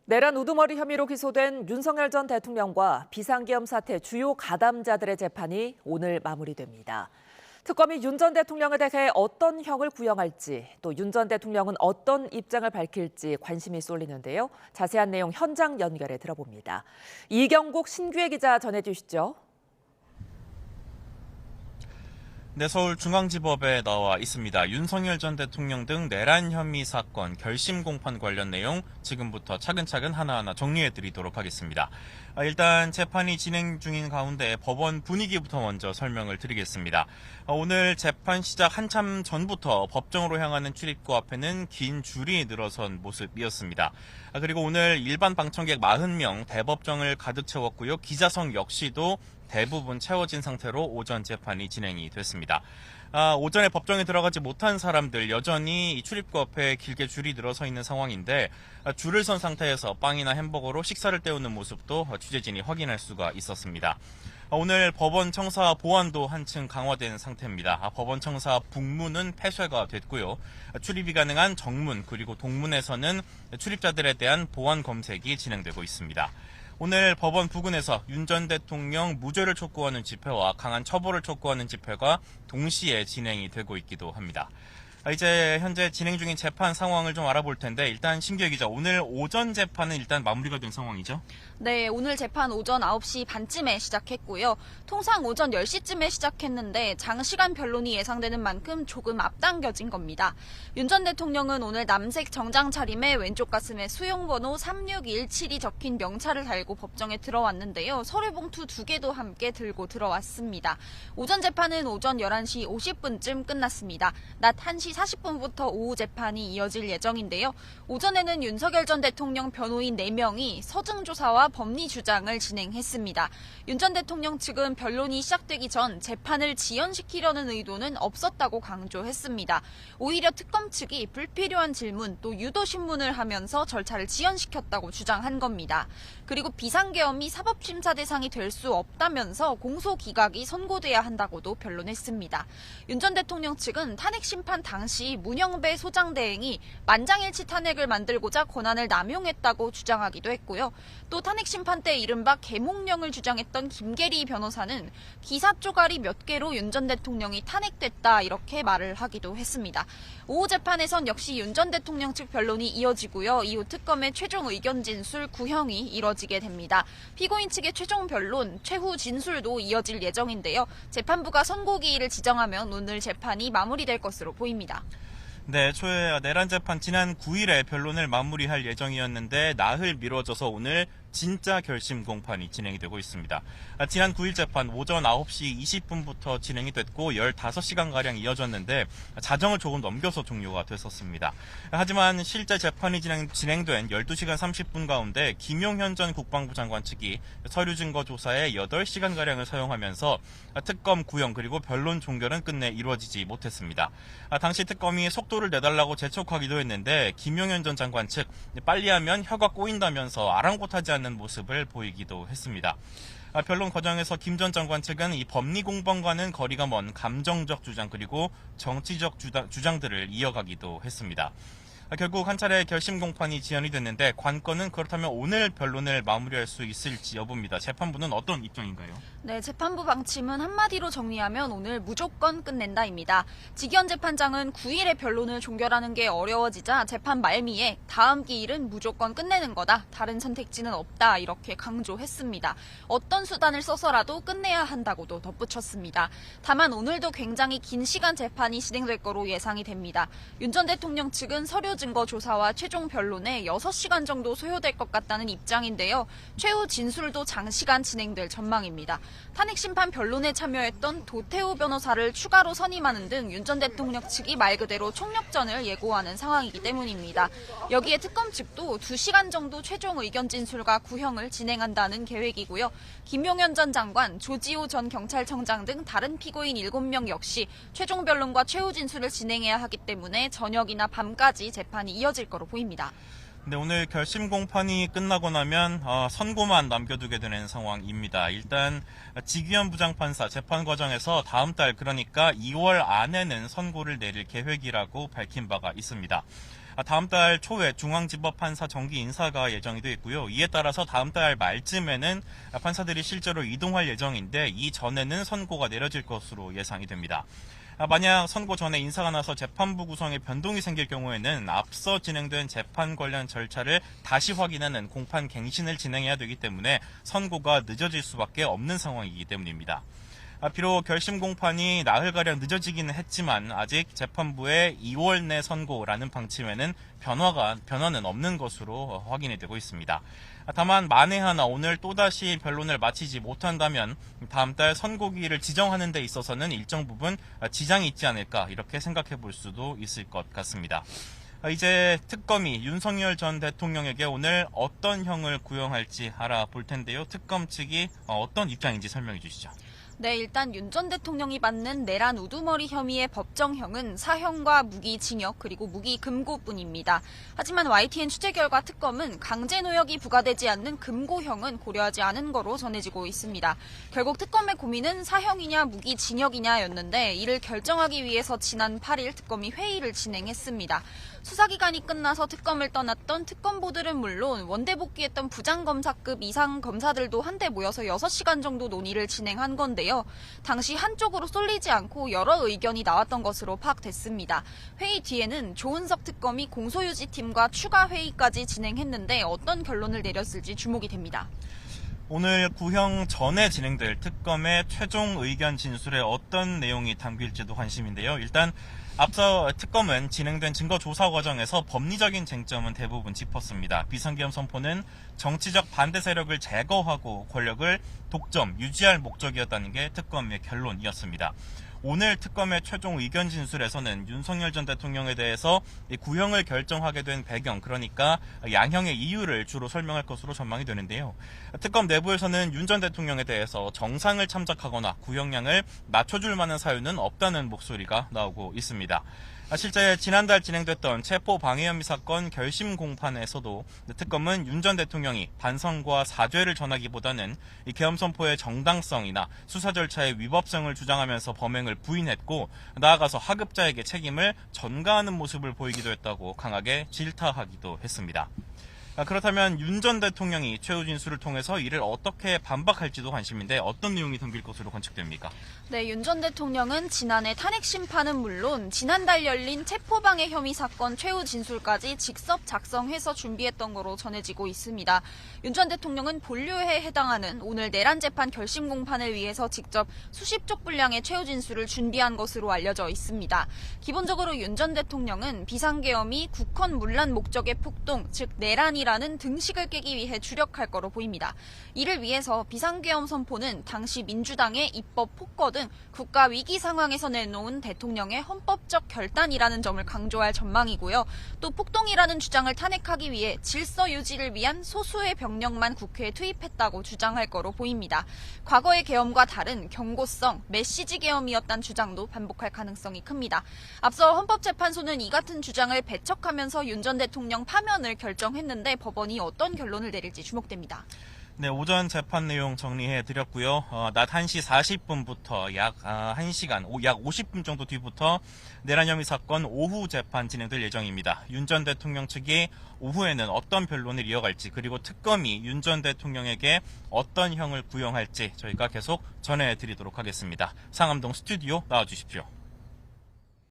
내란 우두머리 혐의로 기소된 윤석열 전 대통령과 비상계엄 사태 주요 가담자들의 재판이 오늘 마무리됩니다. 특검이 윤 전 대통령에 대해 어떤 형을 구형할지, 또 윤 전 대통령은 어떤 입장을 밝힐지 관심이 쏠리는데요. 자세한 내용 현장 연결해 들어봅니다. 이경국 신규혜 기자 전해주시죠. 네, 서울중앙지법에 나와 있습니다. 윤석열 전 대통령 등 내란 혐의 사건 결심 공판 관련 내용 지금부터 차근차근 하나하나 정리해 드리도록 하겠습니다. 일단 재판이 진행 중인 가운데 법원 분위기부터 먼저 설명을 드리겠습니다. 오늘 재판 시작 한참 전부터 법정으로 향하는 출입구 앞에는 긴 줄이 늘어선 모습이었습니다. 그리고 오늘 일반 방청객 40명 대법정을 가득 채웠고요. 기자석 역시도 대부분 채워진 상태로 오전 재판이 진행이 됐습니다. 오전에 법정에 들어가지 못한 사람들 여전히 출입구 앞에 길게 줄이 늘어서 있는 상황인데 줄을 선 상태에서 빵이나 햄버거로 식사를 때우는 모습도 취재진이 확인할 수가 있었습니다. 오늘 법원 청사 보안도 한층 강화된 상태입니다. 법원 청사 북문은 폐쇄가 됐고요. 출입이 가능한 정문 그리고 동문에서는 출입자들에 대한 보안 검색이 진행되고 있습니다. 오늘 법원 부근에서 윤 전 대통령 무죄를 촉구하는 집회와 강한 처벌을 촉구하는 집회가 동시에 진행이 되고 있기도 합니다. 이제 현재 진행 중인 재판 상황을 좀 알아볼 텐데 일단 신규혜 기자, 오늘 오전 재판은 일단 마무리가 된 상황이죠? 네, 오늘 재판 오전 9시 반쯤에 시작했고요. 통상 오전 10시쯤에 시작했는데 장시간 변론이 예상되는 만큼 조금 앞당겨진 겁니다. 윤 전 대통령은 오늘 남색 정장 차림에 왼쪽 가슴에 수용번호 3617이 적힌 명찰을 달고 법정에 들어왔는데요. 서류봉투 2개도 함께 들고 들어왔습니다. 오전 재판은 오전 11시 50분쯤 끝났습니다. 낮 1시 40분부터 오후 재판이 이어질 예정인데요. 오전에는 윤석열 전 대통령 변호인 4명이 서증 조사와 법리 주장을 진행했습니다. 윤 전 대통령 측은 변론이 시작되기 전 재판을 지연시키려는 의도는 없었다고 강조했습니다. 오히려 특검 측이 불필요한 질문 또 유도 신문을 하면서 절차를 지연시켰다고 주장한 겁니다. 그리고 비상계엄이 사법심사 대상이 될 수 없다면서 공소기각이 선고돼야 한다고도 변론했습니다. 윤 전 대통령 측은 탄핵 심판 당시 문영배 소장대행이 만장일치 탄핵을 만들고자 권한을 남용했다고 주장하기도 했고요. 또 탄핵 심판 때 이른바 계몽령을 주장했던 김계리 변호사는 기사 쪼가리 몇 개로 윤 전 대통령이 탄핵됐다 이렇게 말을 하기도 했습니다. 오후 재판에선 역시 윤 전 대통령 측 변론이 이어지고요. 이후 특검의 최종 의견 진술 구형이 이뤄지게 됩니다. 피고인 측의 최종 변론, 최후 진술도 이어질 예정인데요. 재판부가 선고기일을 지정하면 오늘 재판이 마무리될 것으로 보입니다. 네, 초에 내란 재판 지난 9일에 변론을 마무리할 예정이었는데 나흘 미뤄져서 오늘 진짜 결심 공판이 진행이 되고 있습니다. 지난 9일 재판 오전 9시 20분부터 진행이 됐고 15시간가량 이어졌는데 자정을 조금 넘겨서 종료가 됐었습니다. 하지만 실제 재판이 진행된 12시간 30분 가운데 김용현 전 국방부 장관 측이 서류 증거 조사에 8시간가량을 사용하면서 특검 구형 그리고 변론 종결은 끝내 이루어지지 못했습니다. 당시 특검이 속도를 내달라고 재촉하기도 했는데 김용현 전 장관 측 빨리 하면 혀가 꼬인다면서 아랑곳하지 않는 모습을 보이기도 했습니다. 변론 과정에서 김 전 장관 측은 이 법리 공방과는 거리가 먼 감정적 주장 그리고 정치적 주장들을 이어가기도 했습니다. 결국 한 차례 결심 공판이 지연이 됐는데 관건은 그렇다면 오늘 변론을 마무리할 수 있을지 여부입니다. 재판부는 어떤 입장인가요? 네, 재판부 방침은 한마디로 정리하면 오늘 무조건 끝낸다입니다. 지기현 재판장은 9일에 변론을 종결하는 게 어려워지자 재판 말미에 다음 기일은 무조건 끝내는 거다. 다른 선택지는 없다. 이렇게 강조했습니다. 어떤 수단을 써서라도 끝내야 한다고도 덧붙였습니다. 다만 오늘도 굉장히 긴 시간 재판이 진행될 거로 예상이 됩니다. 윤 전 대통령 측은 서류 증거 조사와 최종 변론에 6시간 정도 소요될 것 같다는 입장인데요. 최후 진술도 장시간 진행될 전망입니다. 탄핵 심판 변론에 참여했던 도태우 변호사를 추가로 선임하는 등 윤 전 대통령 측이 말 그대로 총력전을 예고하는 상황이기 때문입니다. 여기에 특검 측도 2시간 정도 최종 의견 진술과 구형을 진행한다는 계획이고요. 김용현 전 장관, 조지호 전 경찰청장 등 다른 피고인 7명 역시 최종 변론과 최후 진술을 진행해야 하기 때문에 저녁이나 밤까지 재판이 이어질 거로 보입니다. 네, 오늘 결심 공판이 끝나고 나면 선고만 남겨두게 되는 상황입니다. 일단 지기현 부장판사 재판 과정에서 다음 달 그러니까 2월 안에는 선고를 내릴 계획이라고 밝힌 바가 있습니다. 다음 달 초에 중앙지법 판사 정기 인사가 예정이 되어 있고요. 이에 따라서 다음 달 말쯤에는 판사들이 실제로 이동할 예정인데 이 전에는 선고가 내려질 것으로 예상이 됩니다. 만약 선고 전에 인사가 나서 재판부 구성에 변동이 생길 경우에는 앞서 진행된 재판 관련 절차를 다시 확인하는 공판 갱신을 진행해야 되기 때문에 선고가 늦어질 수밖에 없는 상황이기 때문입니다. 비록 결심 공판이 나흘가량 늦어지기는 했지만 아직 재판부의 2월 내 선고라는 방침에는 변화는 없는 것으로 확인이 되고 있습니다. 다만 만에 하나 오늘 또다시 변론을 마치지 못한다면 다음 달 선고기일을 지정하는 데 있어서는 일정 부분 지장이 있지 않을까 이렇게 생각해 볼 수도 있을 것 같습니다. 이제 특검이 윤석열 전 대통령에게 오늘 어떤 형을 구형할지 알아볼 텐데요. 특검 측이 어떤 입장인지 설명해 주시죠. 네, 일단 윤 전 대통령이 받는 내란 우두머리 혐의의 법정형은 사형과 무기징역 그리고 무기금고뿐입니다. 하지만 YTN 취재 결과 특검은 강제노역이 부과되지 않는 금고형은 고려하지 않은 거로 전해지고 있습니다. 결국 특검의 고민은 사형이냐 무기징역이냐였는데 이를 결정하기 위해서 지난 8일 특검이 회의를 진행했습니다. 수사기간이 끝나서 특검을 떠났던 특검보들은 물론 원대 복귀했던 부장검사급 이상 검사들도 한데 모여서 6시간 정도 논의를 진행한 건데요. 당시 한쪽으로 쏠리지 않고 여러 의견이 나왔던 것으로 파악됐습니다. 회의 뒤에는 조은석 특검이 공소유지팀과 추가 회의까지 진행했는데 어떤 결론을 내렸을지 주목이 됩니다. 오늘 구형 전에 진행될 특검의 최종 의견 진술에 어떤 내용이 담길지도 관심인데요. 일단 앞서 특검은 진행된 증거 조사 과정에서 법리적인 쟁점은 대부분 짚었습니다. 비상계엄 선포는 정치적 반대 세력을 제거하고 권력을 독점, 유지할 목적이었다는 게 특검의 결론이었습니다. 오늘 특검의 최종 의견 진술에서는 윤석열 전 대통령에 대해서 구형을 결정하게 된 배경, 그러니까 양형의 이유를 주로 설명할 것으로 전망이 되는데요. 특검 내부에서는 윤 전 대통령에 대해서 정상을 참작하거나 구형량을 낮춰줄 만한 사유는 없다는 목소리가 나오고 있습니다. 실제 지난달 진행됐던 체포방해 혐의 사건 결심 공판에서도 특검은 윤 전 대통령이 반성과 사죄를 전하기보다는 이 계엄 선포의 정당성이나 수사 절차의 위법성을 주장하면서 범행을 부인했고 나아가서 하급자에게 책임을 전가하는 모습을 보이기도 했다고 강하게 질타하기도 했습니다. 그렇다면 윤 전 대통령이 최후 진술을 통해서 이를 어떻게 반박할지도 관심인데 어떤 내용이 담길 것으로 관측됩니까? 네, 윤 전 대통령은 지난해 탄핵 심판은 물론 지난달 열린 체포방해 혐의 사건 최후 진술까지 직접 작성해서 준비했던 거로 전해지고 있습니다. 윤 전 대통령은 본류에 해당하는 오늘 내란 재판 결심 공판을 위해서 직접 수십 쪽 분량의 최후 진술을 준비한 것으로 알려져 있습니다. 기본적으로 윤 전 대통령은 비상계엄이 국헌 문란 목적의 폭동, 즉 내란이라는 등식을 깨기 위해 주력할 거로 보입니다. 이를 위해서 비상계엄 선포는 당시 민주당의 입법 폭거 등 국가 위기 상황에서 내놓은 대통령의 헌법적 결단이라는 점을 강조할 전망이고요. 또 폭동이라는 주장을 탄핵하기 위해 질서 유지를 위한 소수의 병력만 국회에 투입했다고 주장할 거로 보입니다. 과거의 계엄과 다른 경고성, 메시지 계엄이었다는 주장도 반복할 가능성이 큽니다. 앞서 헌법재판소는 이 같은 주장을 배척하면서 윤 전 대통령 파면을 결정했는데 법원이 어떤 결론을 내릴지 주목됩니다. 네, 오전 재판 내용 정리해 드렸고요. 낮 1시 40분부터 약 1시간, 약 50분 정도 뒤부터 내란 혐의 사건 오후 재판 진행될 예정입니다. 윤 전 대통령 측이 오후에는 어떤 변론을 이어갈지, 그리고 특검이 윤 전 대통령에게 어떤 형을 구형할지 저희가 계속 전해 드리도록 하겠습니다. 상암동 스튜디오 나와주십시오.